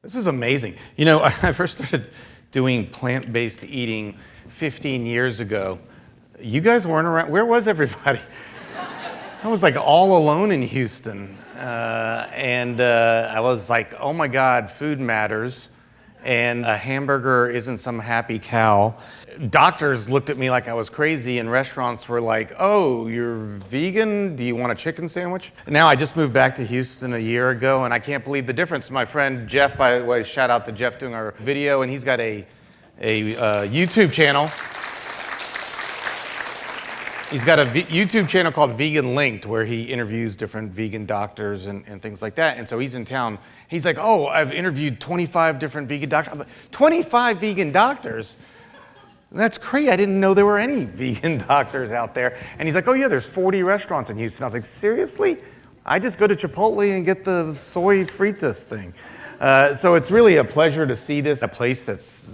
This is amazing. You know, I first started doing plant-based eating 15 years ago. You guys weren't around. Where was everybody? I was like all alone in Houston. I was like, oh my God, food matters. And a hamburger isn't some happy cow. Doctors looked at me like I was crazy, and restaurants were like, oh, you're vegan? Do you want a chicken sandwich? Now, I just moved back to Houston a year ago, and I can't believe the difference. My friend Jeff, by the way, shout out to Jeff doing our video, and he's got a YouTube channel. He's got a YouTube channel called Vegan Linked, where he interviews different vegan doctors and things like that. And so he's in town. He's like, oh, I've interviewed 25 different vegan doctors. I'm like, 25 vegan doctors? That's crazy. I didn't know there were any vegan doctors out there. And he's like, oh yeah, there's 40 restaurants in Houston. I was like, seriously? I just go to Chipotle and get the soy fritas thing. So it's really a pleasure to see this, a place that's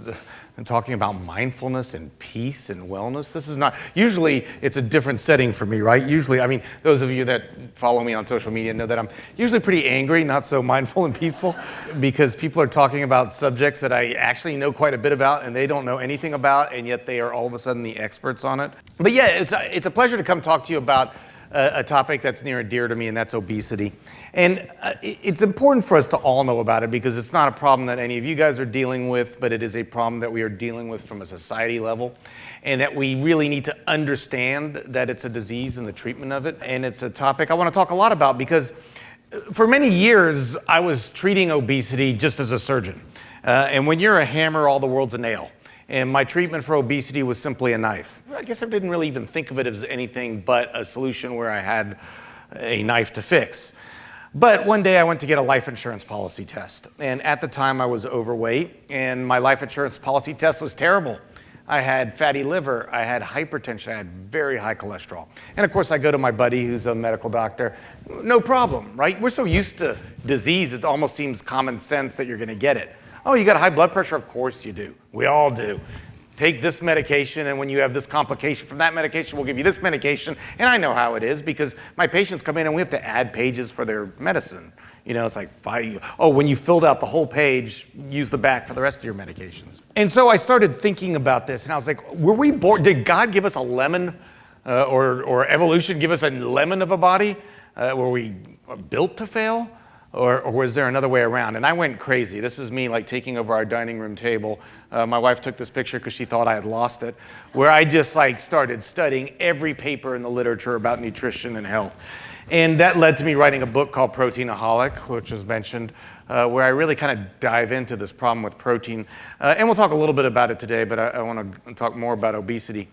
talking about mindfulness and peace and wellness. This is not, usually it's a different setting for me, right? Usually, I mean, those of you that follow me on social media know that I'm usually pretty angry, not so mindful and peaceful, because people are talking about subjects that I actually know quite a bit about and they don't know anything about, and yet they are all of a sudden the experts on it. But yeah, it's a pleasure to come talk to you about a topic that's near and dear to me, and that's obesity. And it's important for us to all know about it, because it's not a problem that any of you guys are dealing with, but it is a problem that we are dealing with from a society level, and that we really need to understand that it's a disease and the treatment of it. And it's a topic I want to talk a lot about, because for many years I was treating obesity just as a surgeon. And when you're a hammer, all the world's a nail. And my treatment for obesity was simply a knife. I guess I didn't really even think of it as anything but a solution where I had a knife to fix. But one day I went to get a life insurance policy test. And at the time I was overweight, and my life insurance policy test was terrible. I had fatty liver, I had hypertension, I had very high cholesterol. And of course I go to my buddy who's a medical doctor. No problem, right? We're so used to disease, it almost seems common sense that you're gonna get it. Oh, you got high blood pressure? Of course you do. We all do. Take this medication, and when you have this complication from that medication, we'll give you this medication. And I know how it is, because my patients come in and we have to add pages for their medicine. You know, it's like, when you filled out the whole page, use the back for the rest of your medications. And so I started thinking about this, and I was like, were we born, did God give us a lemon, or evolution give us a lemon of a body? Were we built to fail? Or was there another way around? And I went crazy. This is me like taking over our dining room table. My wife took this picture because she thought I had lost it, where I just like started studying every paper in the literature about nutrition and health. And that led to me writing a book called Proteinaholic, which was mentioned, where I really kind of dive into this problem with protein. And we'll talk a little bit about it today, but I want to talk more about obesity.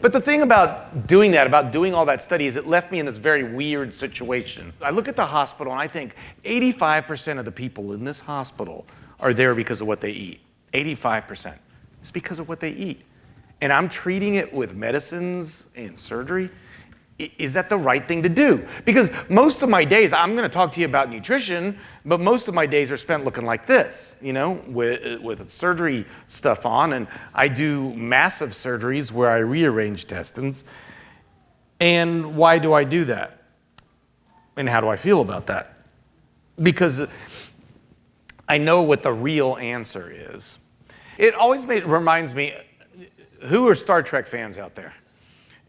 But the thing about doing that, about doing all that study, is it left me in this very weird situation. I look at the hospital and I think 85% of the people in this hospital are there because of what they eat. 85%. It's because of what they eat. And I'm treating it with medicines and surgery. Is that the right thing to do? Because most of my days, I'm going to talk to you about nutrition, but most of my days are spent looking like this, you know, with surgery stuff on. And I do massive surgeries where I rearrange intestines. And why do I do that? And how do I feel about that? Because I know what the real answer is. It always reminds me, who are Star Trek fans out there?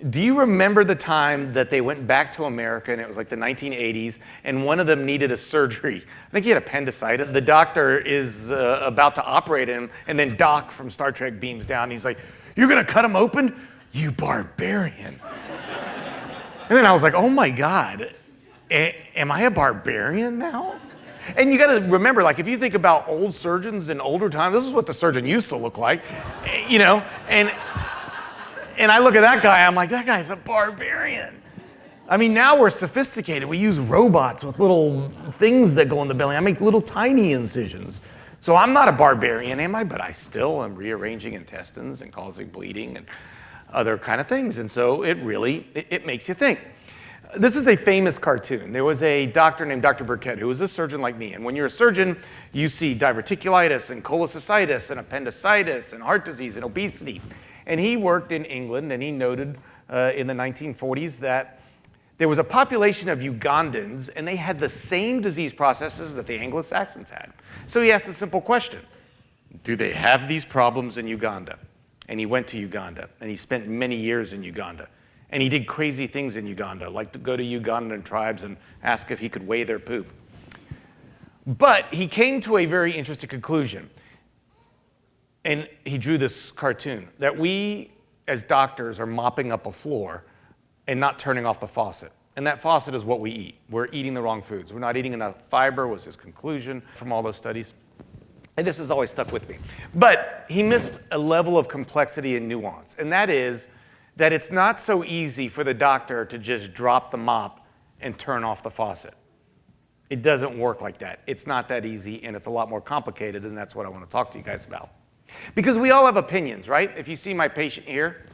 Do you remember the time that they went back to America, and it was like the 1980s, and one of them needed a surgery? I think he had appendicitis. The doctor is about to operate him, and then Doc from Star Trek beams down, and he's like, "You're gonna cut him open? You barbarian." And then I was like, oh my God, am I a barbarian now? And you gotta remember, like, if you think about old surgeons in older times, this is what the surgeon used to look like, you know, and I look at that guy, I'm like, that guy's a barbarian. I mean, now we're sophisticated. We use robots with little things that go in the belly. I make little tiny incisions. So I'm not a barbarian, am I? But I still am rearranging intestines and causing bleeding and other kind of things. And so it really makes you think. This is a famous cartoon. There was a doctor named Dr. Burkett who was a surgeon like me. And when you're a surgeon, you see diverticulitis and cholecystitis and appendicitis and heart disease and obesity. And he worked in England, and he noted in the 1940s that There was a population of Ugandans, and they had the same disease processes that the Anglo-Saxons had. So he asked a simple question. Do they have these problems in Uganda? And he went to Uganda, and he spent many years in Uganda. And he did crazy things in Uganda, like to go to Ugandan tribes and ask if he could weigh their poop. But he came to a very interesting conclusion. And he drew this cartoon, that we, as doctors, are mopping up a floor and not turning off the faucet. And that faucet is what we eat. We're eating the wrong foods. We're not eating enough fiber, was his conclusion from all those studies. And this has always stuck with me. But he missed a level of complexity and nuance, and that is that it's not so easy for the doctor to just drop the mop and turn off the faucet. It doesn't work like that. It's not that easy, and it's a lot more complicated, and that's what I want to talk to you guys about. Because we all have opinions, right? If you see my patient here,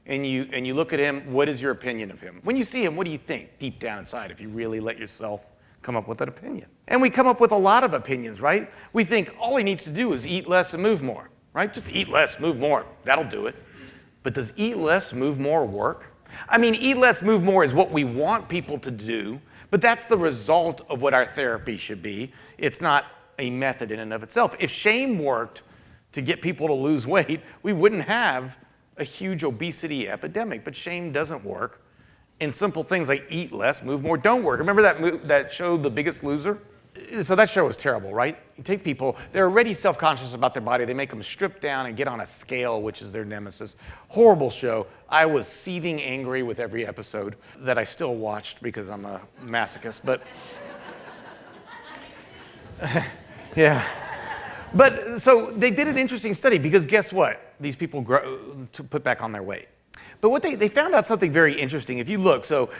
and you look at him, what is your opinion of him? When you see him, what do you think deep down inside if you really let yourself come up with an opinion? And we come up with a lot of opinions, right? We think all he needs to do is eat less and move more, right? Just eat less, move more. That'll do it. But does eat less, move more work? I mean, eat less, move more is what we want people to do, but that's the result of what our therapy should be. It's not a method in and of itself. If shame worked to get people to lose weight, we wouldn't have a huge obesity epidemic, but shame doesn't work. And simple things like eat less, move more don't work. Remember that show, The Biggest Loser? So that show was terrible, right? You take people, they're already self-conscious about their body. They make them strip down and get on a scale, which is their nemesis. Horrible show. I was seething angry with every episode that I still watched because I'm a masochist, but yeah. But so they did an interesting study because guess what? These people grow to put back on their weight. But what they found out something very interesting. If you look, so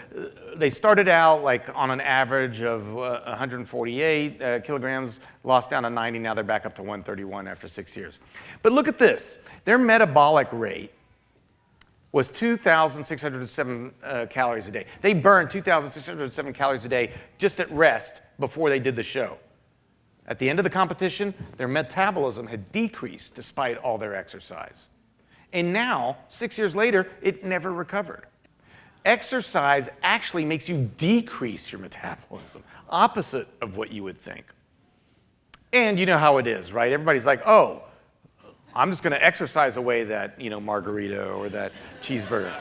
they started out like on an average of 148 kilograms, lost down to 90, now they're back up to 131 after 6 years. But look at this. Their metabolic rate was 2,607 calories a day. They burned 2,607 calories a day just at rest before they did the show. At the end of the competition, their metabolism had decreased despite all their exercise. And now, 6 years later, it never recovered. Exercise actually makes you decrease your metabolism, opposite of what you would think. And you know how it is, right? Everybody's like, oh, I'm just going to exercise away that, margarita or that cheeseburger.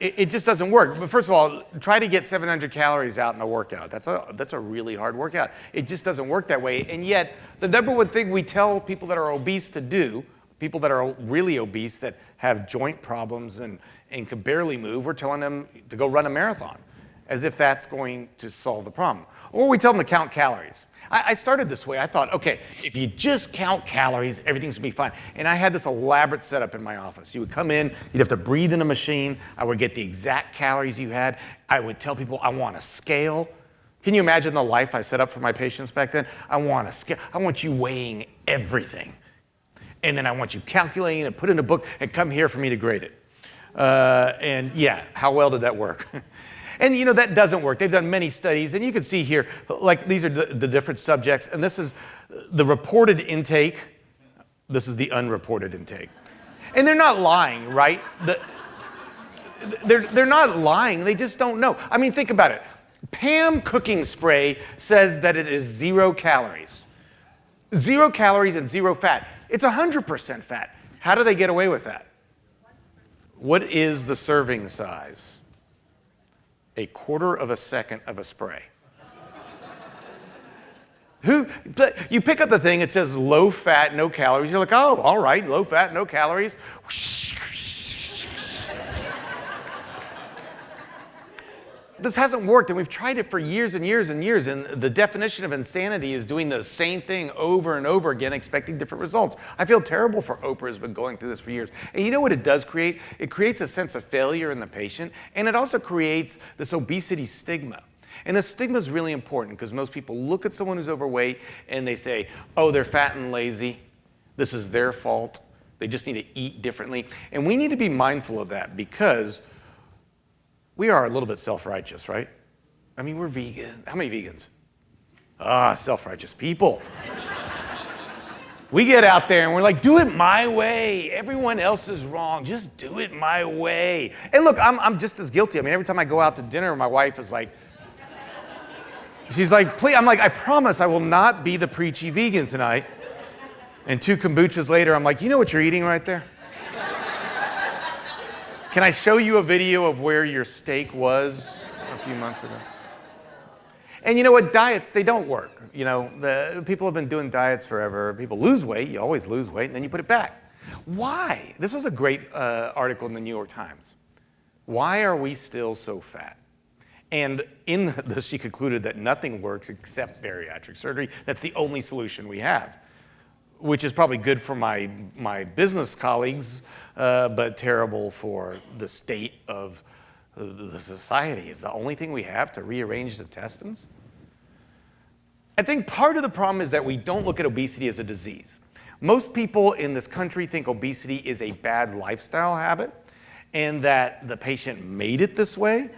It just doesn't work. But first of all, try to get 700 calories out in a workout. That's a really hard workout. It just doesn't work that way. And yet, the number one thing we tell people that are obese to do, people that are really obese that have joint problems and can barely move, we're telling them to go run a marathon, as if that's going to solve the problem. Or we tell them to count calories. I started this way. I thought, okay, if you just count calories, everything's gonna be fine. And I had this elaborate setup in my office. You would come in, you'd have to breathe in a machine. I would get the exact calories you had. I would tell people, I want a scale. Can you imagine the life I set up for my patients back then? I want a scale. I want you weighing everything. And then I want you calculating and put in a book and come here for me to grade it. And yeah, how well did that work? And that doesn't work. They've done many studies, and you can see here, like these are the different subjects, and this is the reported intake. This is the unreported intake. And they're not lying, right? They're not lying, they just don't know. I mean, think about it. Pam cooking spray says that it is 0 calories. 0 calories and 0 fat. It's 100% fat. How do they get away with that? What is the serving size? 1/4 of a second of a spray. You pick up the thing, it says low fat, no calories. You're like, oh, all right, low fat, no calories. This hasn't worked, and we've tried it for years and years and years, and the definition of insanity is doing the same thing over and over again, expecting different results. I feel terrible for Oprah, who's been going through this for years. And you know what it does create? It creates a sense of failure in the patient, and it also creates this obesity stigma. And the stigma is really important because most people look at someone who's overweight and they say, oh, they're fat and lazy. This is their fault. They just need to eat differently. And we need to be mindful of that because we are a little bit self-righteous, right? I mean, we're vegan. How many vegans? Self-righteous people. We get out there and we're like, do it my way. Everyone else is wrong. Just do it my way. And look, I'm just as guilty. I mean, every time I go out to dinner, my wife is like, she's like, please. I'm like, I promise I will not be the preachy vegan tonight. And 2 kombuchas later, I'm like, you know what you're eating right there? Can I show you a video of where your steak was a few months ago? And you know what? Diets, they don't work. You know, the people have been doing diets forever. People lose weight. You always lose weight, and then you put it back. Why? This was a great article in the New York Times. Why are we still so fat? And in this, she concluded that nothing works except bariatric surgery. That's the only solution we have, which is probably good for my business colleagues, but terrible for the state of the society. It's the only thing we have to rearrange the intestines. I think part of the problem is that we don't look at obesity as a disease. Most people in this country think obesity is a bad lifestyle habit and that the patient made it this way.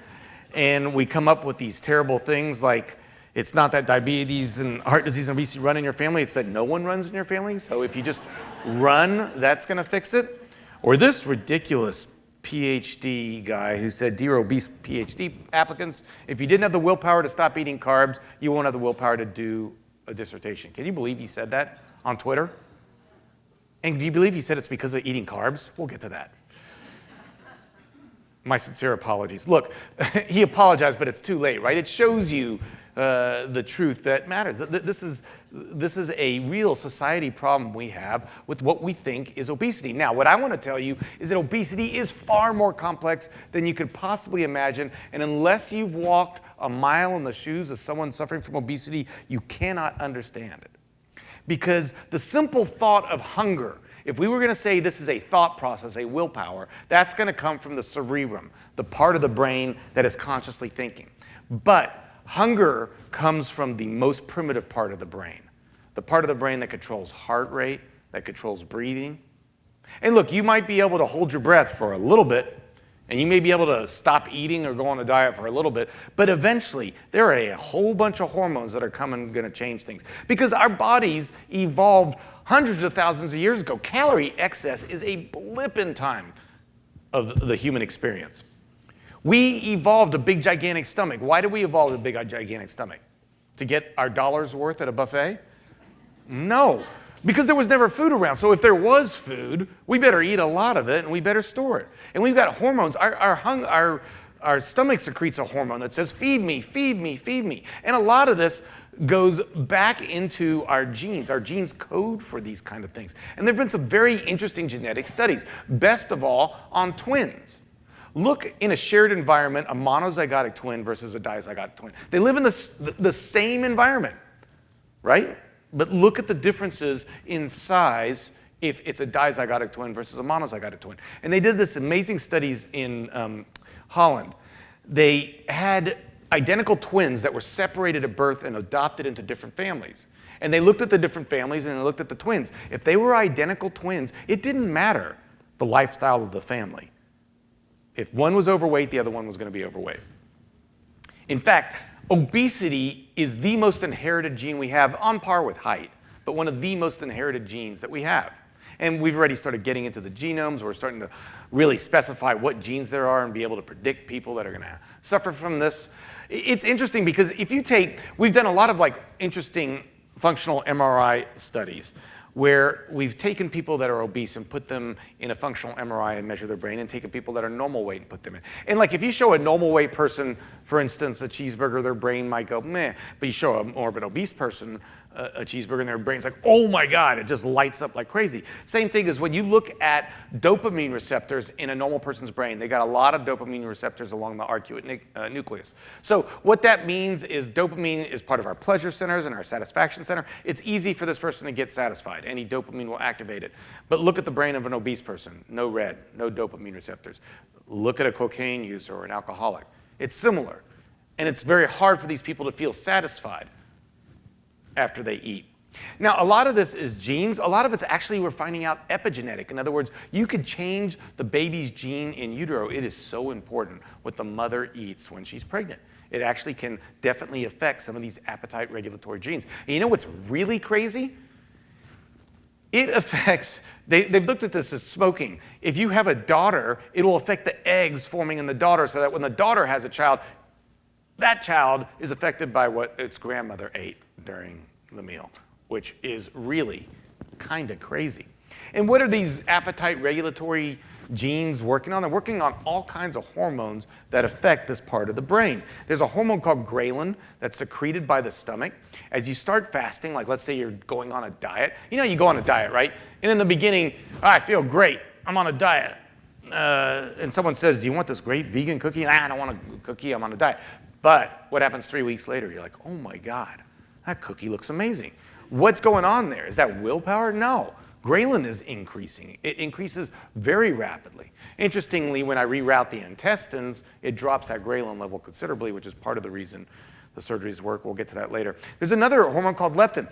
And we come up with these terrible things like, it's not that diabetes and heart disease and obesity run in your family, it's that no one runs in your family. So if you just run, that's gonna fix it. Or this ridiculous PhD guy who said, dear obese PhD applicants, if you didn't have the willpower to stop eating carbs, you won't have the willpower to do a dissertation. Can you believe he said that on Twitter? And do you believe he said it's because of eating carbs? We'll get to that. My sincere apologies. Look, he apologized, but it's too late, right? It shows you the truth that matters. This is a real society problem we have with what we think is obesity. Now, what I want to tell you is that obesity is far more complex than you could possibly imagine, and unless you've walked a mile in the shoes of someone suffering from obesity, you cannot understand it. Because the simple thought of hunger, if we were going to say this is a thought process, a willpower, that's going to come from the cerebrum, the part of the brain that is consciously thinking. But hunger comes from the most primitive part of the brain, the part of the brain that controls heart rate, that controls breathing. And look, you might be able to hold your breath for a little bit, and you may be able to stop eating or go on a diet for a little bit, but eventually there are a whole bunch of hormones that are going to change things. Because our bodies evolved hundreds of thousands of years ago. Calorie excess is a blip in time of the human experience. We evolved a big, gigantic stomach. Why did we evolve a big, gigantic stomach? To get our dollar's worth at a buffet? No, because there was never food around. So if there was food, we better eat a lot of it and we better store it. And we've got hormones. Our stomach secretes a hormone that says, feed me, feed me, feed me. And a lot of this goes back into our genes. Our genes code for these kind of things. And there have been some very interesting genetic studies, best of all on twins. Look in a shared environment, a monozygotic twin versus a dizygotic twin. They live in the same environment, right? But look at the differences in size if it's a dizygotic twin versus a monozygotic twin. And they did this amazing studies in Holland. They had identical twins that were separated at birth and adopted into different families. And they looked at the different families and they looked at the twins. If they were identical twins, it didn't matter the lifestyle of the family. If one was overweight, the other one was going to be overweight. In fact, obesity is the most inherited gene we have, on par with height, but one of the most inherited genes that we have. And we've already started getting into the genomes. We're starting to really specify what genes there are and be able to predict people that are going to suffer from this. It's interesting because if you take, we've done a lot of interesting functional MRI studies where we've taken people that are obese and put them in a functional MRI and measure their brain, and taken people that are normal weight and put them in. And if you show a normal weight person, for instance, a cheeseburger, their brain might go meh, but you show a morbid obese person a cheeseburger and their brain's like, oh my God, it just lights up like crazy. Same thing as when you look at dopamine receptors in a normal person's brain. They got a lot of dopamine receptors along the arcuate nucleus. So what that means is dopamine is part of our pleasure centers and our satisfaction center. It's easy for this person to get satisfied. Any dopamine will activate it. But look at the brain of an obese person. No red, no dopamine receptors. Look at a cocaine user or an alcoholic. It's similar. And it's very hard for these people to feel satisfied after they eat. Now, a lot of this is genes. A lot of it's actually, we're finding out, epigenetic. In other words, you could change the baby's gene in utero. It is so important what the mother eats when she's pregnant. It actually can definitely affect some of these appetite regulatory genes. And you know what's really crazy? It affects, they've looked at this as smoking. If you have a daughter, it'll affect the eggs forming in the daughter so that when the daughter has a child, that child is affected by what its grandmother ate during the meal, which is really kind of crazy. And what are these appetite regulatory genes working on? They're working on all kinds of hormones that affect this part of the brain. There's a hormone called ghrelin that's secreted by the stomach. As you start fasting, like let's say you're going on a diet. You know, you go on a diet, right? And in the beginning, I feel great. I'm on a diet. And someone says, do you want this great vegan cookie? I don't want a cookie. I'm on a diet. But what happens 3 weeks later? You're like, oh my God, that cookie looks amazing. What's going on there? Is that willpower? No. Ghrelin is increasing. It increases very rapidly. Interestingly, when I reroute the intestines, it drops that ghrelin level considerably, which is part of the reason the surgeries work. We'll get to that later. There's another hormone called leptin.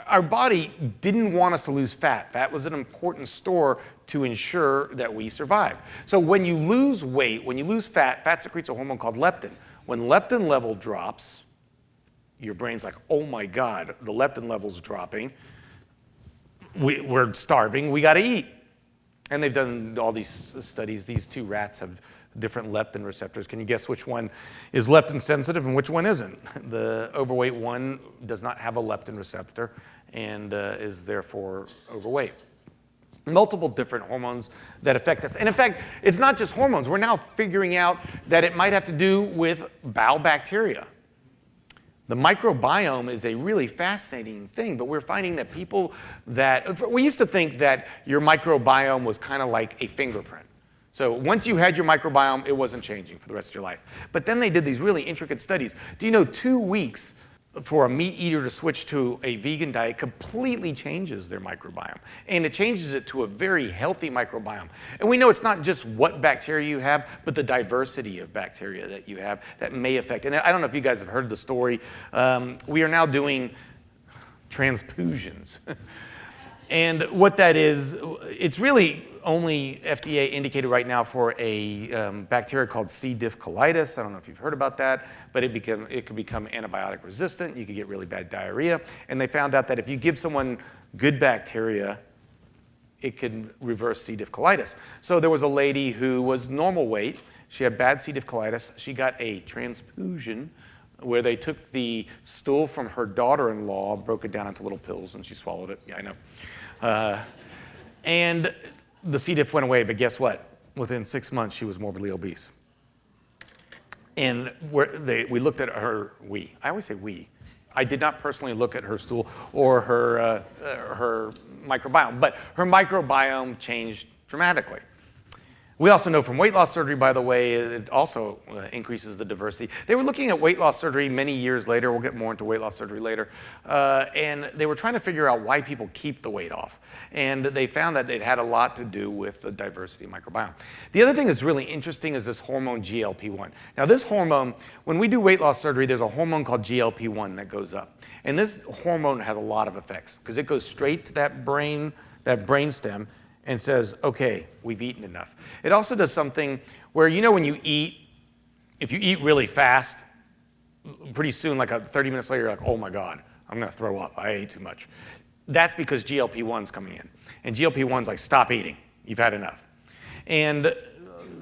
Our body didn't want us to lose fat. Fat was an important store to ensure that we survive. So when you lose weight, when you lose fat, fat secretes a hormone called leptin. When leptin level drops, your brain's like, oh my God, the leptin level's dropping. We're starving, we got to eat. And they've done all these studies. These two rats have different leptin receptors. Can you guess which one is leptin sensitive and which one isn't? The overweight one does not have a leptin receptor and is therefore overweight. Multiple different hormones that affect us. And in fact, it's not just hormones. We're now figuring out that it might have to do with bowel bacteria. The microbiome is a really fascinating thing, but we're finding that people that, we used to think that your microbiome was kind of like a fingerprint. So once you had your microbiome, it wasn't changing for the rest of your life. But then they did these really intricate studies. Do you know 2 weeks for a meat eater to switch to a vegan diet completely changes their microbiome. And it changes it to a very healthy microbiome. And we know it's not just what bacteria you have, but the diversity of bacteria that you have that may affect. And I don't know if you guys have heard the story. We are now doing transfusions. And what that is, it's really only FDA indicated right now for a bacteria called C. diff colitis. I don't know if you've heard about that, but it could become antibiotic resistant. You could get really bad diarrhea. And they found out that if you give someone good bacteria, it can reverse C. diff colitis. So there was a lady who was normal weight. She had bad C. diff colitis. She got a transfusion where they took the stool from her daughter-in-law, broke it down into little pills, and she swallowed it. Yeah, I know. And the C. diff went away, but guess what? Within 6 months, she was morbidly obese. And we looked at her, I always say we. I did not personally look at her stool or her microbiome, but her microbiome changed dramatically. We also know from weight loss surgery, by the way, it also increases the diversity. They were looking at weight loss surgery many years later. We'll get more into weight loss surgery later. And they were trying to figure out why people keep the weight off. And they found that it had a lot to do with the diversity of microbiome. The other thing that's really interesting is this hormone GLP-1. Now this hormone, when we do weight loss surgery, there's a hormone called GLP-1 that goes up. And this hormone has a lot of effects because it goes straight to that brain stem and says, okay, we've eaten enough. It also does something where, you know, when you eat, if you eat really fast, pretty soon, like 30 minutes later, you're like, oh my God, I'm gonna throw up, I ate too much. That's because GLP-1's coming in. And GLP-1's like, stop eating, you've had enough. And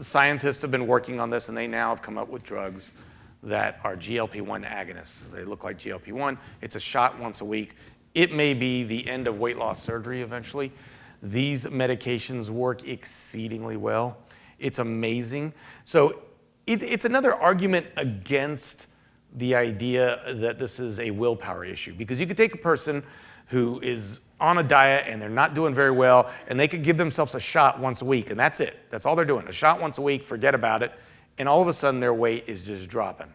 scientists have been working on this and they now have come up with drugs that are GLP-1 agonists. They look like GLP-1, it's a shot once a week. It may be the end of weight loss surgery eventually. These medications work exceedingly well. It's amazing. So it's another argument against the idea that this is a willpower issue, because you could take a person who is on a diet and they're not doing very well and they could give themselves a shot once a week and that's it. That's all they're doing, a shot once a week, forget about it. And all of a sudden their weight is just dropping.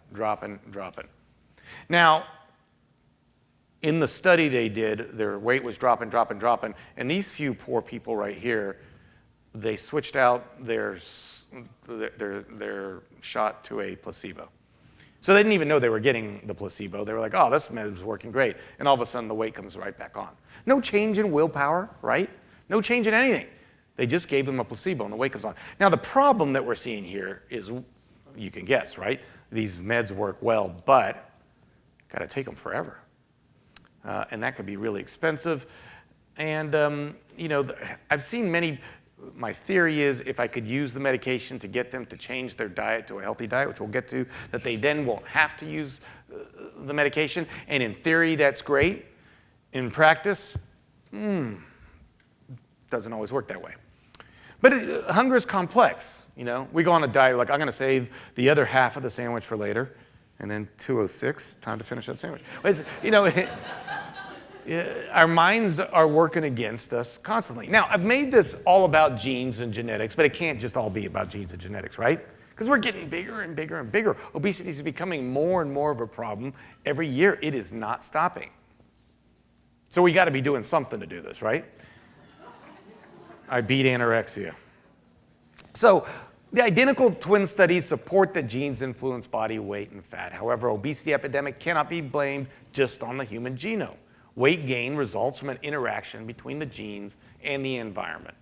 Now, in the study they did, their weight was dropping, and these few poor people right here, they switched out their shot to a placebo. So they didn't even know they were getting the placebo. They were like, oh, this med is working great. And all of a sudden the weight comes right back on. No change in willpower, right? No change in anything. They just gave them a placebo and the weight comes on. Now the problem that we're seeing here is, you can guess, right? These meds work well, but gotta take them forever. And that could be really expensive. And, I've seen many, my theory is if I could use the medication to get them to change their diet to a healthy diet, which we'll get to, that they then won't have to use the medication. And in theory, that's great. In practice, doesn't always work that way. But hunger is complex. We go on a diet, like I'm going to save the other half of the sandwich for later, and then 2:06, time to finish that sandwich. Our minds are working against us constantly. Now, I've made this all about genes and genetics, but it can't just all be about genes and genetics, right? Because we're getting bigger and bigger and bigger. Obesity is becoming more and more of a problem every year. It is not stopping. So we got to be doing something to do this, right? I beat anorexia. So the identical twin studies support that genes influence body weight and fat. However, obesity epidemic cannot be blamed just on the human genome. Weight gain results from an interaction between the genes and the environment.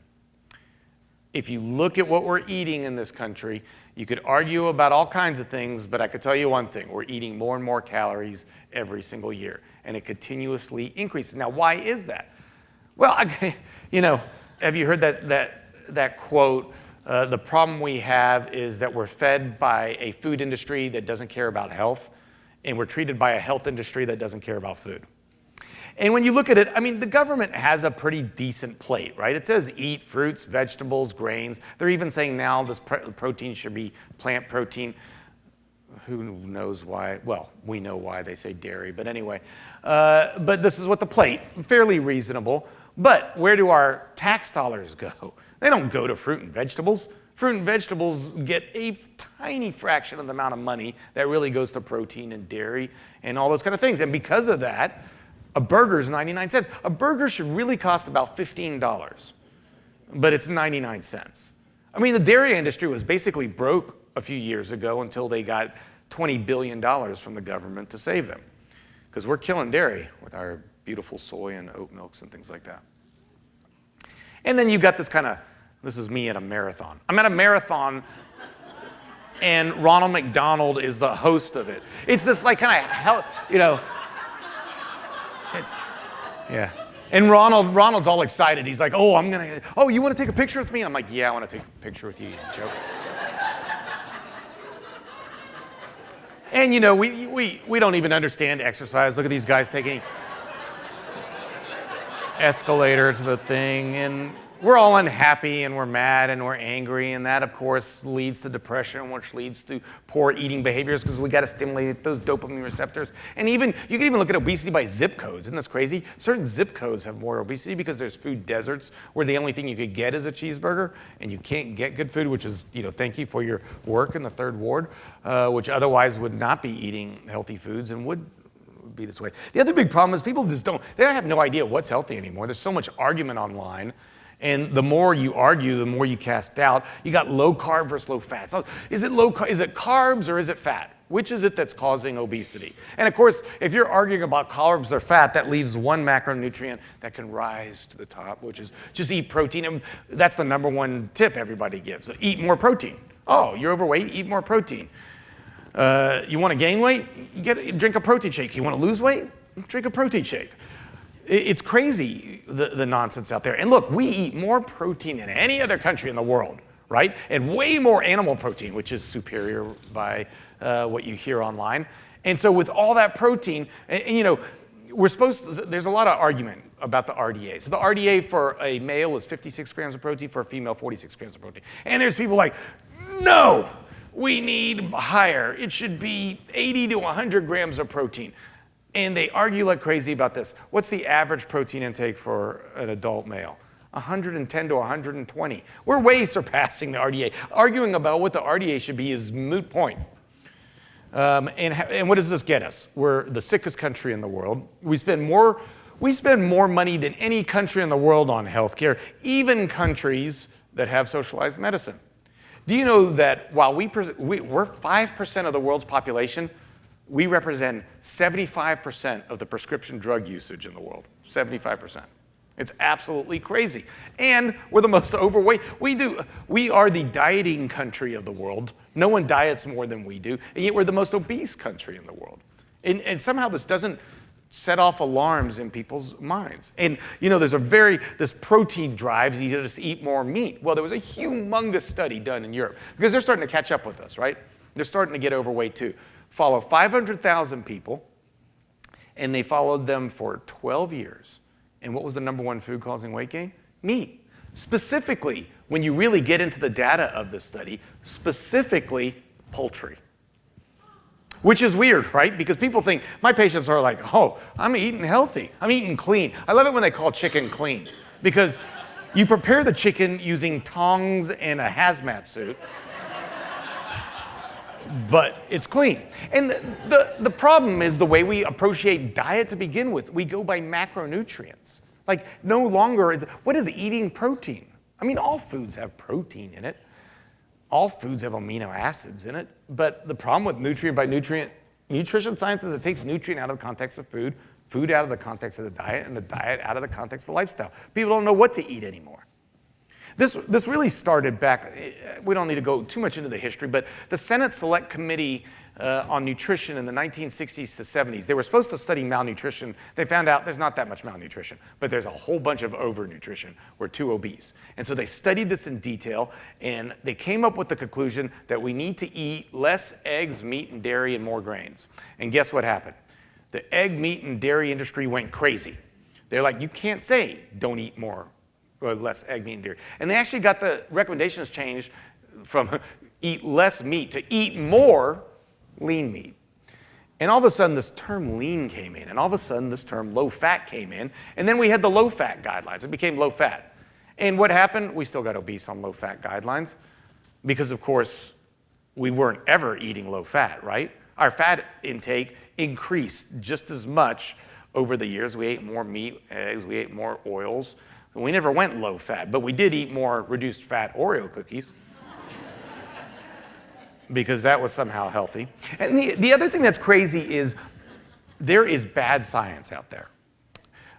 If you look at what we're eating in this country, you could argue about all kinds of things, but I could tell you one thing. We're eating more and more calories every single year, and it continuously increases. Now, why is that? Well, have you heard that quote, the problem we have is that we're fed by a food industry that doesn't care about health, and we're treated by a health industry that doesn't care about food. And when you look at it, the government has a pretty decent plate, right? It says eat fruits, vegetables, grains. They're even saying now this protein should be plant protein. Who knows why? Well, we know why they say dairy, but anyway. But this is what the plate, fairly reasonable. But where do our tax dollars go? They don't go to fruit and vegetables. Fruit and vegetables get a tiny fraction of the amount of money that really goes to protein and dairy and all those kind of things. And because of that, a burger is 99 cents. A burger should really cost about $15, but it's 99 cents. The dairy industry was basically broke a few years ago until they got $20 billion from the government to save them, because we're killing dairy with our beautiful soy and oat milks and things like that. And then you got this is me at a marathon. I'm at a marathon, and Ronald McDonald is the host of it. It's this yeah. And Ronald's all excited. He's like, you want to take a picture with me? I'm like, yeah, I want to take a picture with you, you joke. And we don't even understand exercise. Look at these guys taking escalator to the thing, and we're all unhappy and we're mad and we're angry, and that of course leads to depression, which leads to poor eating behaviors because we got to stimulate those dopamine receptors. And you can even look at obesity by zip codes. Isn't this crazy? Certain zip codes have more obesity because there's food deserts where the only thing you could get is a cheeseburger, and you can't get good food, which is, thank you for your work in the third ward, which otherwise would not be eating healthy foods and would be this way. The other big problem is people they have no idea what's healthy anymore. There's so much argument online. And the more you argue, the more you cast doubt. You got low carb versus low fat. So is it carbs or is it fat? Which is it that's causing obesity? And of course, if you're arguing about carbs or fat, that leaves one macronutrient that can rise to the top, which is just eat protein. And that's the number one tip everybody gives. Eat more protein. Oh, you're overweight, eat more protein. You want to gain weight? Drink a protein shake. You want to lose weight? Drink a protein shake. It's crazy, the nonsense out there. And look, we eat more protein than any other country in the world, right? And way more animal protein, which is superior by what you hear online. And so with all that protein, there's a lot of argument about the RDA. So the RDA for a male is 56 grams of protein, for a female, 46 grams of protein. And there's people like, no, we need higher. It should be 80 to 100 grams of protein. And they argue like crazy about this. What's the average protein intake for an adult male? 110 to 120. We're way surpassing the RDA. Arguing about what the RDA should be is moot point. And what does this get us? We're the sickest country in the world. We spend more money than any country in the world on healthcare, even countries that have socialized medicine. Do you know that while we're 5% of the world's population, we represent 75% of the prescription drug usage in the world, 75%. It's absolutely crazy. And we're the most overweight. We are the dieting country of the world. No one diets more than we do, and yet we're the most obese country in the world. And somehow this doesn't set off alarms in people's minds. And there's this protein drives you to just eat more meat. Well, there was a humongous study done in Europe because they're starting to catch up with us, right? They're starting to get overweight too. Follow 500,000 people, and they followed them for 12 years. And what was the number one food causing weight gain? Meat. Specifically, when you really get into the data of this study, specifically poultry. Which is weird, right? Because people think, my patients are like, oh, I'm eating healthy. I'm eating clean. I love it when they call chicken clean. Because you prepare the chicken using tongs and a hazmat suit. But it's clean. And the problem is the way we appropriate diet to begin with. We go by macronutrients. Like, no longer what is eating protein? I mean, all foods have protein in it. All foods have amino acids in it, but the problem with nutrient by nutrient nutrition science is it takes nutrient out of the context of food, food out of the context of the diet, and the diet out of the context of lifestyle. People don't know what to eat anymore. This really started back, we don't need to go too much into the history, but the Senate Select Committee on Nutrition in the 1960s to 70s, they were supposed to study malnutrition. They found out there's not that much malnutrition, but there's a whole bunch of overnutrition. We're too obese. And so they studied this in detail, and they came up with the conclusion that we need to eat less eggs, meat, and dairy, and more grains. And guess what happened? The egg, meat, and dairy industry went crazy. They're like, you can't say don't eat more or less egg, meat, and dairy. And they actually got the recommendations changed from eat less meat to eat more lean meat. And all of a sudden this term lean came in, and all of a sudden this term low fat came in, and then we had the low fat guidelines. It became low fat. And what happened? We still got obese on low fat guidelines because, of course, we weren't ever eating low fat, right? Our fat intake increased just as much over the years. We ate more meat, eggs, we ate more oils. We never went low fat, but we did eat more reduced fat Oreo cookies because that was somehow healthy. And the other thing that's crazy is there is bad science out there.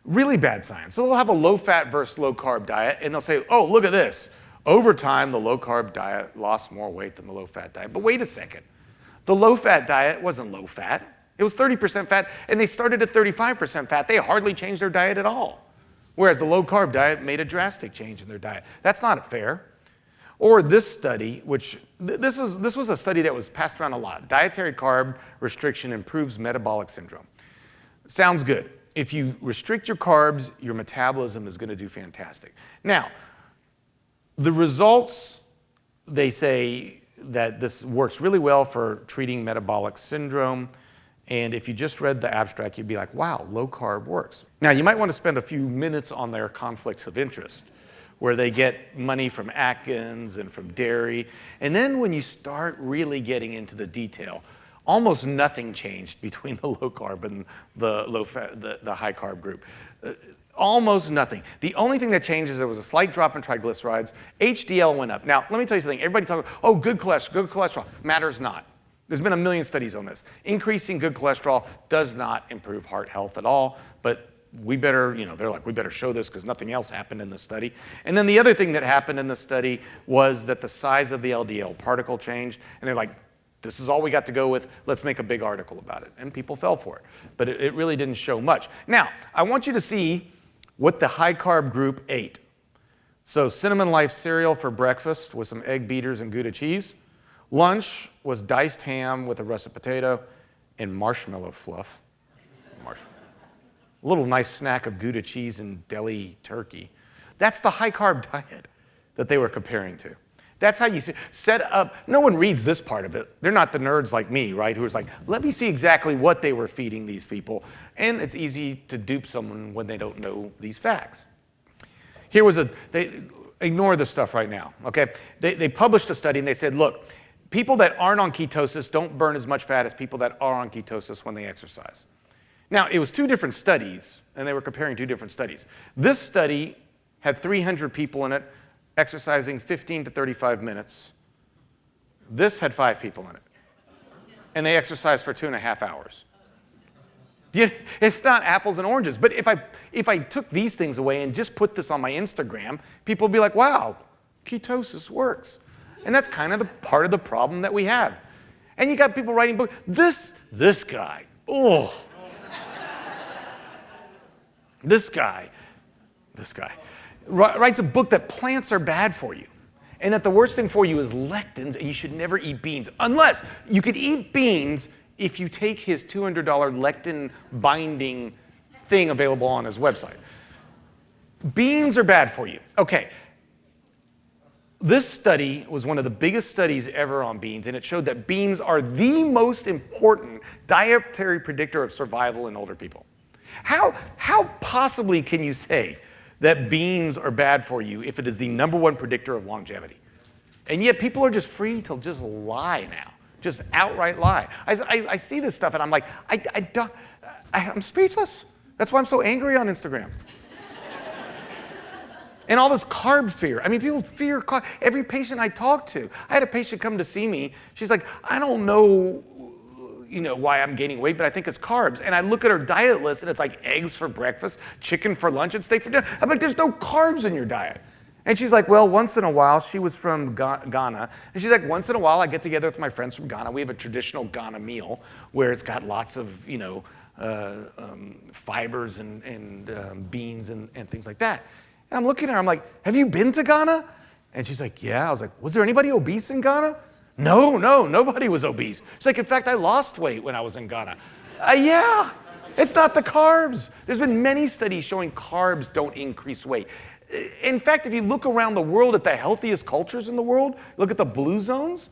Really bad science. So they'll have a low fat versus low carb diet, and they'll say, oh, look at this. Over time, the low carb diet lost more weight than the low fat diet. But wait a second. The low fat diet wasn't low fat. It was 30% fat, and they started at 35% fat. They hardly changed their diet at all. Whereas the low carb diet made a drastic change in their diet. That's not fair. Or this study, which this was a study that was passed around a lot. Dietary carb restriction improves metabolic syndrome. Sounds good. If you restrict your carbs, your metabolism is going to do fantastic. Now, the results, they say that this works really well for treating metabolic syndrome. And if you just read the abstract, you'd be like, wow, low carb works. Now, you might want to spend a few minutes on their conflicts of interest, where they get money from Atkins and from dairy. And then when you start really getting into the detail, almost nothing changed between the low carb and the low fat, the high carb group. Almost nothing. The only thing that changed is there was a slight drop in triglycerides. HDL went up. Now, let me tell you something. Everybody talks about, oh, good cholesterol. Matters not. There's been a million studies on this. Increasing good cholesterol does not improve heart health at all, but we better, they're like, we better show this because nothing else happened in the study. And then the other thing that happened in the study was that the size of the LDL particle changed, and they're like, this is all we got to go with, let's make a big article about it. And people fell for it, but it really didn't show much. Now, I want you to see what the high carb group ate. So Cinnamon Life cereal for breakfast with some egg beaters and Gouda cheese. Lunch was diced ham with a russet potato and marshmallow fluff. A little nice snack of Gouda cheese and deli turkey. That's the high carb diet that they were comparing to. That's how you set up. No one reads this part of it. They're not the nerds like me, right? Who's like, let me see exactly what they were feeding these people. And it's easy to dupe someone when they don't know these facts. Here was ignore this stuff right now, okay? They published a study and they said, look, people that aren't on ketosis don't burn as much fat as people that are on ketosis when they exercise. Now, it was two different studies, and they were comparing two different studies. This study had 300 people in it, exercising 15 to 35 minutes. This had 5 people in it, and they exercised for 2.5 hours. It's not apples and oranges, but if I took these things away and just put this on my Instagram, people would be like, wow, ketosis works. And that's kind of the part of the problem that we have. And you got people writing books. This guy, oh. This guy writes a book that plants are bad for you. And that the worst thing for you is lectins, and you should never eat beans. Unless you could eat beans if you take his $200 lectin binding thing available on his website. Beans are bad for you. Okay. This study was one of the biggest studies ever on beans, and it showed that beans are the most important dietary predictor of survival in older people. How possibly can you say that beans are bad for you if it is the number 1 predictor of longevity? And yet people are just free to just lie now, just outright lie. I see this stuff and I'm like, I'm speechless. That's why I'm so angry on Instagram. And all this carb fear. I mean, people fear carb. Every patient I talk to, I had a patient come to see me. She's like, I don't know, why I'm gaining weight, but I think it's carbs. And I look at her diet list and it's like eggs for breakfast, chicken for lunch, and steak for dinner. I'm like, there's no carbs in your diet. And she's like, well, once in a while, she was from Ghana. And she's like, once in a while, I get together with my friends from Ghana. We have a traditional Ghana meal where it's got lots of, fibers and beans and things like that. And I'm looking at her, I'm like, have you been to Ghana? And she's like, yeah. I was like, was there anybody obese in Ghana? No, nobody was obese. She's like, in fact, I lost weight when I was in Ghana. Yeah, it's not the carbs. There's been many studies showing carbs don't increase weight. In fact, if you look around the world at the healthiest cultures in the world, look at the blue zones.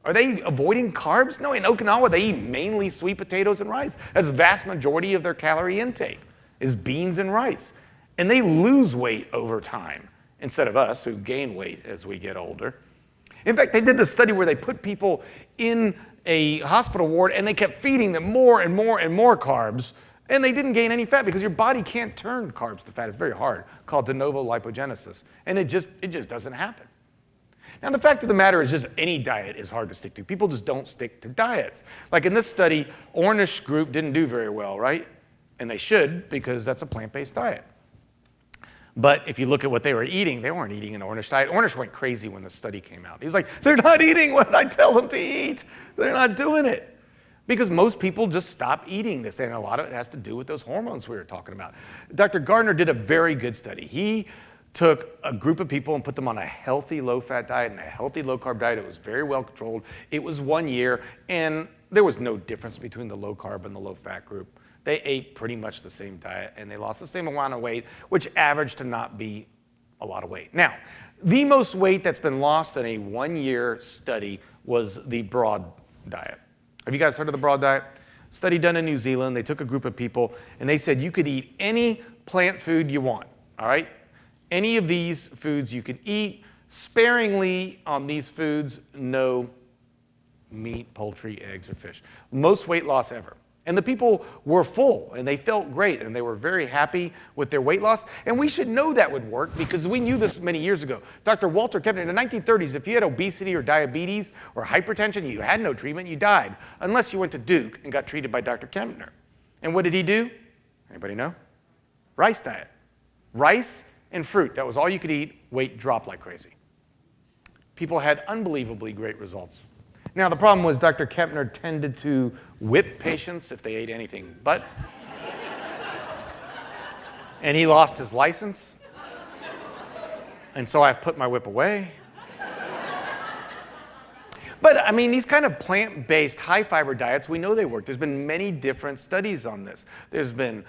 Are they avoiding carbs? No, in Okinawa, they eat mainly sweet potatoes and rice. That's the vast majority of their calorie intake is beans and rice. And they lose weight over time instead of us who gain weight as we get older. In fact, they did a study where they put people in a hospital ward and they kept feeding them more and more and more carbs, and they didn't gain any fat because your body can't turn carbs to fat. It's very hard, called de novo lipogenesis, and it just doesn't happen. Now, the fact of the matter is just any diet is hard to stick to. People just don't stick to diets. Like in this study, Ornish group didn't do very well, right? And they should, because that's a plant-based diet. But if you look at what they were eating, they weren't eating an Ornish diet. Ornish went crazy when the study came out. He was like, they're not eating what I tell them to eat. They're not doing it. Because most people just stop eating this, and a lot of it has to do with those hormones we were talking about. Dr. Gardner did a very good study. He took a group of people and put them on a healthy low-fat diet and a healthy low-carb diet. It was very well controlled. It was 1 year, and there was no difference between the low-carb and the low-fat group. They ate pretty much the same diet, and they lost the same amount of weight, which averaged to not be a lot of weight. Now, the most weight that's been lost in a 1-year study was the broad diet. Have you guys heard of the broad diet? Study done in New Zealand. They took a group of people, and they said you could eat any plant food you want, all right? Any of these foods you could eat. Sparingly on these foods, no meat, poultry, eggs, or fish. Most weight loss ever. And the people were full, and they felt great, and they were very happy with their weight loss. And we should know that would work because we knew this many years ago. Dr. Walter Kempner, in the 1930s, if you had obesity or diabetes or hypertension, you had no treatment, you died, unless you went to Duke and got treated by Dr. Kempner. And what did he do? Anybody know? Rice diet. Rice and fruit. That was all you could eat. Weight dropped like crazy. People had unbelievably great results. Now, the problem was Dr. Kempner tended to whip patients if they ate anything but. And he lost his license. And so I've put my whip away. But, I mean, these kind of plant-based, high-fiber diets, we know they work. There's been many different studies on this. There's been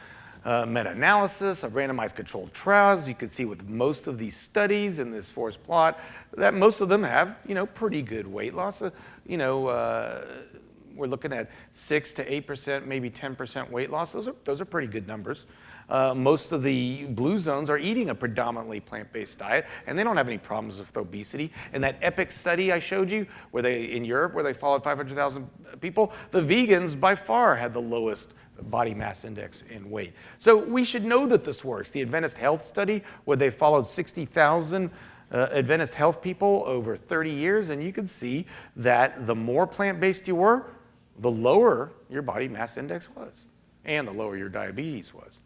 meta-analysis of randomized controlled trials. You can see with most of these studies in this forest plot that most of them have, pretty good weight loss. We're looking at 6 to 8%, maybe 10% weight loss. Those are pretty good numbers. Most of the blue zones are eating a predominantly plant-based diet, and they don't have any problems with obesity. And that EPIC study I showed you, in Europe, where they followed 500,000 people, the vegans by far had the lowest body mass index in weight. So we should know that this works. The Adventist Health study, where they followed 60,000 Adventist health people over 30 years, and you could see that the more plant-based you were, the lower your body mass index was, and the lower your diabetes was.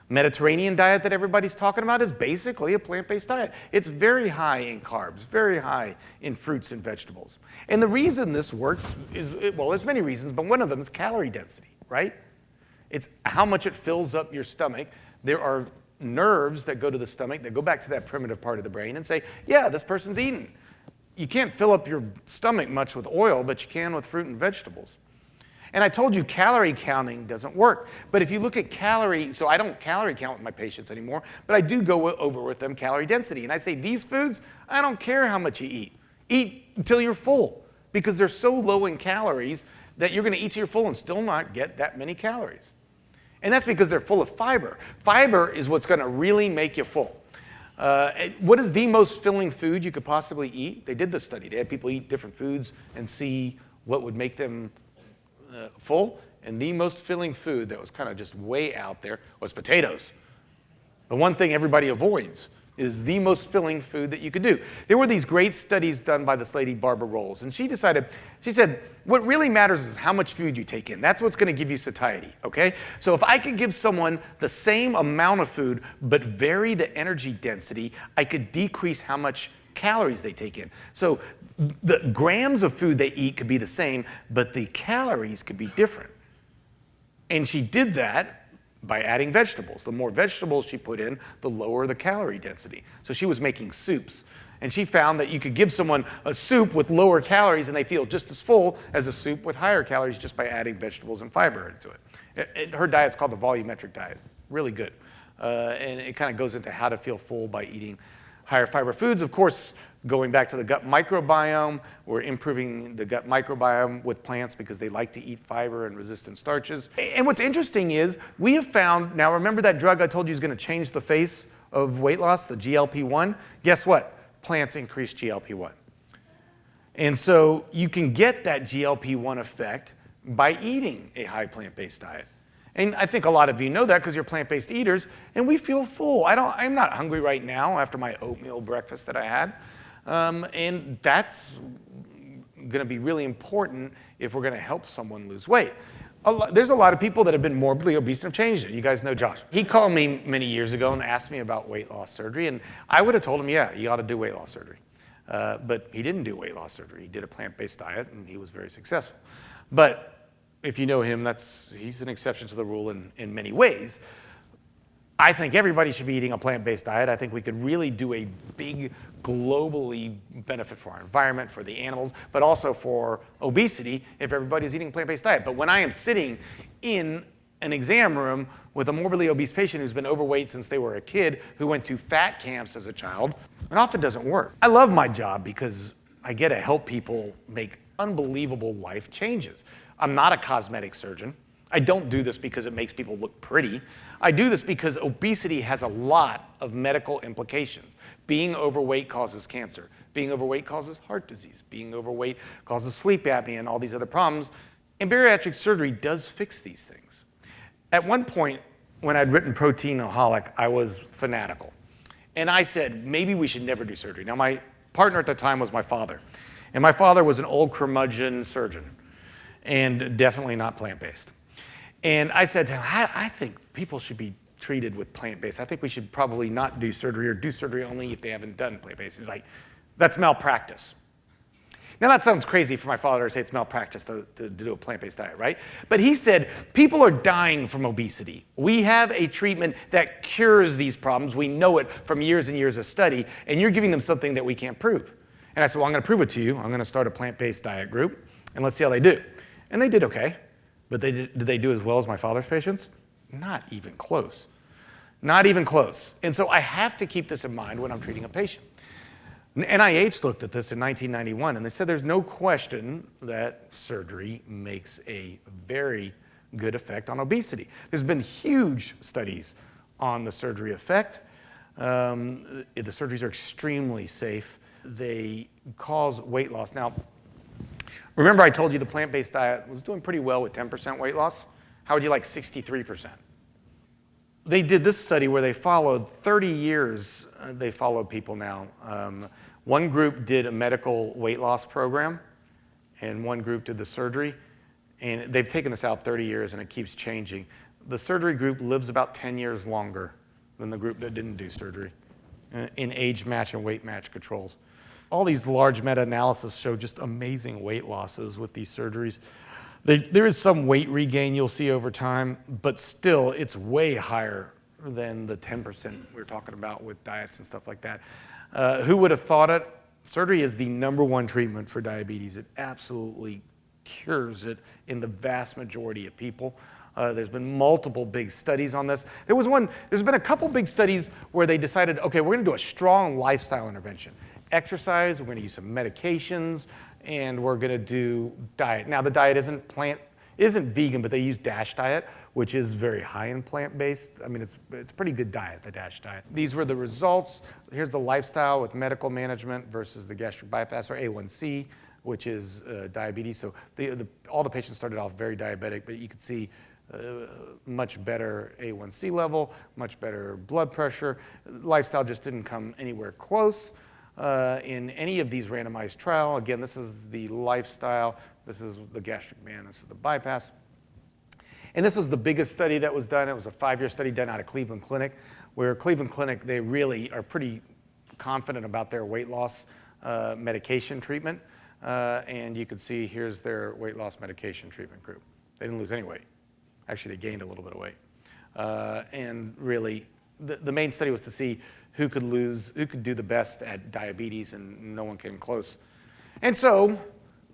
Mediterranean diet that everybody's talking about is basically a plant-based diet. It's very high in carbs, very high in fruits and vegetables. And the reason this works is, well, there's many reasons, but one of them is calorie density, right? It's how much it fills up your stomach there are nerves that go to the stomach that go back to that primitive part of the brain and say, yeah, this person's eating. You can't fill up your stomach much with oil, but you can with fruit and vegetables. And I told you calorie counting doesn't work. But if you look at calorie, so I don't calorie count with my patients anymore, but I do go over with them calorie density. And I say, these foods, I don't care how much you eat. Eat until you're full, because they're so low in calories that you're going to eat till you're full and still not get that many calories. And that's because they're full of fiber. Fiber is what's going to really make you full. What is the most filling food you could possibly eat? They did this study. They had people eat different foods and see what would make them full. And the most filling food that was kind of just way out there was potatoes. The one thing everybody avoids is the most filling food that you could do. There were these great studies done by this lady, Barbara Rolls, and she said, what really matters is how much food you take in. That's what's going to give you satiety, okay? So if I could give someone the same amount of food, but vary the energy density, I could decrease how much calories they take in. So the grams of food they eat could be the same, but the calories could be different. And she did that by adding vegetables. The more vegetables she put in, the lower the calorie density. So she was making soups. And she found that you could give someone a soup with lower calories and they feel just as full as a soup with higher calories just by adding vegetables and fiber into it. Her diet's called the volumetric diet. Really good. And it kind of goes into how to feel full by eating higher fiber foods. Of course, going back to the gut microbiome, we're improving the gut microbiome with plants because they like to eat fiber and resistant starches. And what's interesting is we have found, now remember that drug I told you is going to change the face of weight loss, the GLP-1? Guess what? Plants increase GLP-1. And so you can get that GLP-1 effect by eating a high plant-based diet. And I think a lot of you know that because you're plant-based eaters, and we feel full. I'm not hungry right now after my oatmeal breakfast that I had. And that's going to be really important if we're going to help someone lose weight. There's a lot of people that have been morbidly obese and have changed it. You guys know Josh. He called me many years ago and asked me about weight loss surgery, and I would have told him, yeah, you ought to do weight loss surgery. But he didn't do weight loss surgery. He did a plant-based diet, and he was very successful. But if you know him, he's an exception to the rule in many ways. I think everybody should be eating a plant-based diet. I think we could really do a big, globally benefit for our environment, for the animals, but also for obesity if everybody's eating a plant-based diet. But when I am sitting in an exam room with a morbidly obese patient who's been overweight since they were a kid, who went to fat camps as a child, it often doesn't work. I love my job because I get to help people make unbelievable life changes. I'm not a cosmetic surgeon. I don't do this because it makes people look pretty. I do this because obesity has a lot of medical implications. Being overweight causes cancer. Being overweight causes heart disease. Being overweight causes sleep apnea and all these other problems. And bariatric surgery does fix these things. At one point, when I'd written Proteinaholic, I was fanatical. And I said, maybe we should never do surgery. Now, my partner at the time was my father. And my father was an old curmudgeon surgeon, and definitely not plant-based. And I said to him, I think people should be treated with plant-based. I think we should probably not do surgery or do surgery only if they haven't done plant-based. He's like, that's malpractice. Now that sounds crazy for my father to say it's malpractice to do a plant-based diet, right? But he said, people are dying from obesity. We have a treatment that cures these problems. We know it from years and years of study, and you're giving them something that we can't prove. And I said, well, I'm going to prove it to you. I'm going to start a plant-based diet group, and let's see how they do. And they did okay. But did they do as well as my father's patients? Not even close. Not even close. And so I have to keep this in mind when I'm treating a patient. NIH looked at this in 1991, and they said there's no question that surgery makes a very good effect on obesity. There's been huge studies on the surgery effect. The surgeries are extremely safe. They cause weight loss. Now, remember I told you the plant-based diet was doing pretty well with 10% weight loss? How would you like 63%? They did this study where they followed 30 years. They followed people now. One group did a medical weight loss program, and one group did the surgery. And they've taken this out 30 years, and it keeps changing. The surgery group lives about 10 years longer than the group that didn't do surgery in age match and weight match controls. All these large meta-analyses show just amazing weight losses with these surgeries. There is some weight regain you'll see over time, but still it's way higher than the 10% we were talking about with diets and stuff like that. Who would have thought it? Surgery is the 1 treatment for diabetes. It absolutely cures it in the vast majority of people. There's been multiple big studies on this. There's been a couple big studies where they decided, okay, we're gonna do a strong lifestyle intervention. Exercise, we're gonna use some medications, and we're gonna do diet. Now the diet isn't vegan, but they use DASH diet, which is very high in plant-based. I mean, it's a pretty good diet, the DASH diet. These were the results. Here's the lifestyle with medical management versus the gastric bypass, or A1C, which is diabetes. So all the patients started off very diabetic, but you could see much better A1C level, much better blood pressure. Lifestyle just didn't come anywhere close in any of these randomized trials. Again, this is the lifestyle. This is the gastric band. This is the bypass. And this was the biggest study that was done. It was a 5-year study done out of Cleveland Clinic, where Cleveland Clinic, they really are pretty confident about their weight loss medication treatment. And you can see here's their weight loss medication treatment group. They didn't lose any weight. Actually, they gained a little bit of weight. And really, the main study was to see who could do the best at diabetes, and no one came close. And so,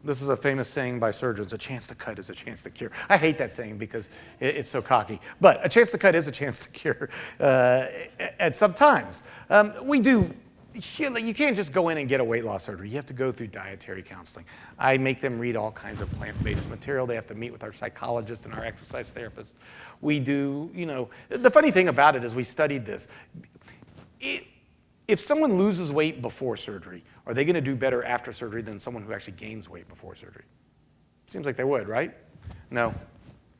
this is a famous saying by surgeons: a chance to cut is a chance to cure. I hate that saying because it's so cocky. But a chance to cut is a chance to cure at some times. You can't just go in and get a weight loss surgery. You have to go through dietary counseling. I make them read all kinds of plant-based material. They have to meet with our psychologist and our exercise therapist. We do, the funny thing about it is we studied this. If someone loses weight before surgery, are they going to do better after surgery than someone who actually gains weight before surgery? Seems like they would, right? No,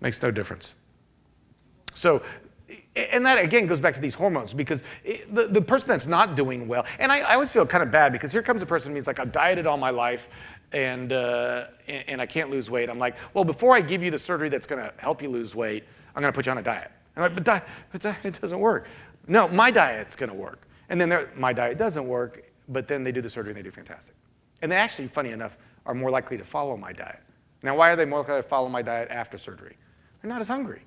makes no difference. So, and that again goes back to these hormones, because the person that's not doing well, and I always feel kind of bad because here comes a person who's like, I've dieted all my life and I can't lose weight. I'm like, well, before I give you the surgery that's going to help you lose weight, I'm going to put you on a diet. I'm like, but diet doesn't work. No, my diet's going to work. And then my diet doesn't work, but then they do the surgery and they do fantastic. And they actually, funny enough, are more likely to follow my diet. Now, why are they more likely to follow my diet after surgery? They're not as hungry.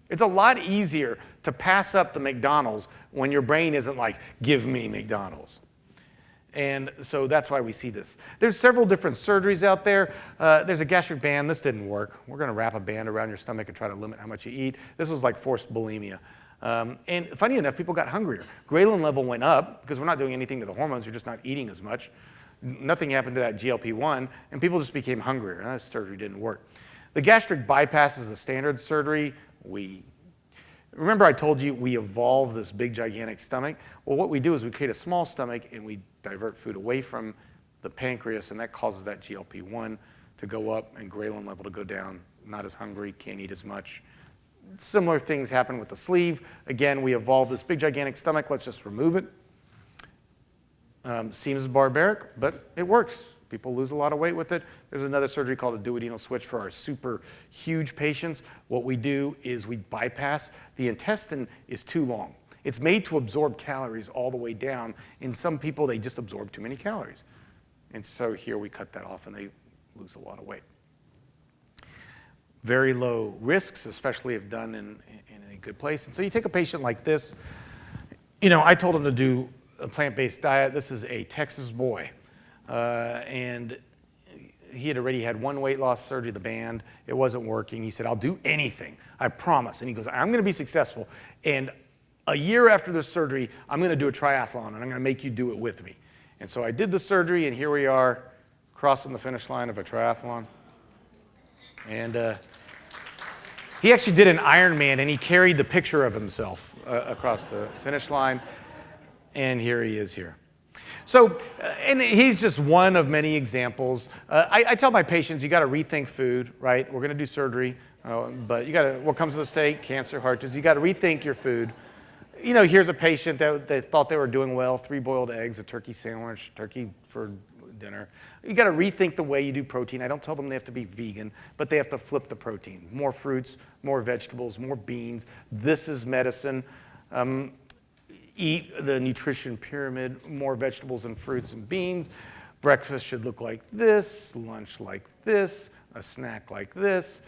It's a lot easier to pass up the McDonald's when your brain isn't like, give me McDonald's. And so that's why we see this. There's several different surgeries out there. There's a gastric band. This didn't work. We're going to wrap a band around your stomach and try to limit how much you eat. This was like forced bulimia. And funny enough, people got hungrier. Ghrelin level went up because we're not doing anything to the hormones. You're just not eating as much. Nothing happened to that GLP-1, and people just became hungrier. And that surgery didn't work. The gastric bypass is the standard surgery. Remember I told you we evolved this big, gigantic stomach? Well, what we do is we create a small stomach, and we divert food away from the pancreas, and that causes that GLP-1 to go up and ghrelin level to go down. Not as hungry, can't eat as much. Similar things happen with the sleeve. Again, we evolved this big, gigantic stomach. Let's just remove it. Seems barbaric, but it works. People lose a lot of weight with it. There's another surgery called a duodenal switch for our super huge patients. What we do is we bypass. The intestine is too long. It's made to absorb calories all the way down. In some people, they just absorb too many calories. And so here we cut that off, and they lose a lot of weight. Very low risks, especially if done in a good place. And so you take a patient like this. I told him to do a plant-based diet. This is a Texas boy. And he had already had one weight loss surgery, the band. It wasn't working. He said, I'll do anything, I promise. And he goes, I'm going to be successful. And a year after the surgery, I'm going to do a triathlon, and I'm going to make you do it with me. And so I did the surgery, and here we are crossing the finish line of a triathlon. And he actually did an Ironman, and he carried the picture of himself across the finish line. And here he is here. So, and he's just one of many examples. I tell my patients, you got to rethink food, right? We're going to do surgery, but you got to, what comes with the steak, cancer, heart disease, you got to rethink your food. Here's a patient that they thought they were doing well, 3 boiled eggs, a turkey sandwich, turkey for dinner. You got to rethink the way you do protein. I don't tell them they have to be vegan, but they have to flip the protein. More fruits, more vegetables, more beans. This is medicine. Eat the nutrition pyramid, more vegetables and fruits and beans. Breakfast should look like this, lunch like this, a snack like this.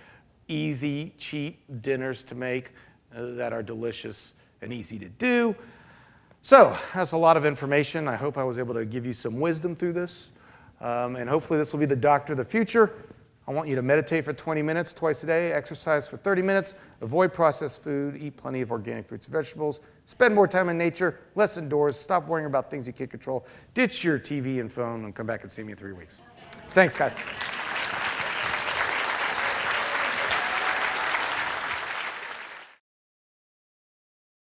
Easy, cheap dinners to make that are delicious. and easy to do. So that's a lot of information. I hope I was able to give you some wisdom through this. And hopefully this will be the doctor of the future. I want you to meditate for 20 minutes twice a day, exercise for 30 minutes, avoid processed food, eat plenty of organic fruits and vegetables, spend more time in nature, less indoors, stop worrying about things you can't control, ditch your TV and phone, and come back and see me in 3 weeks. Thanks, guys.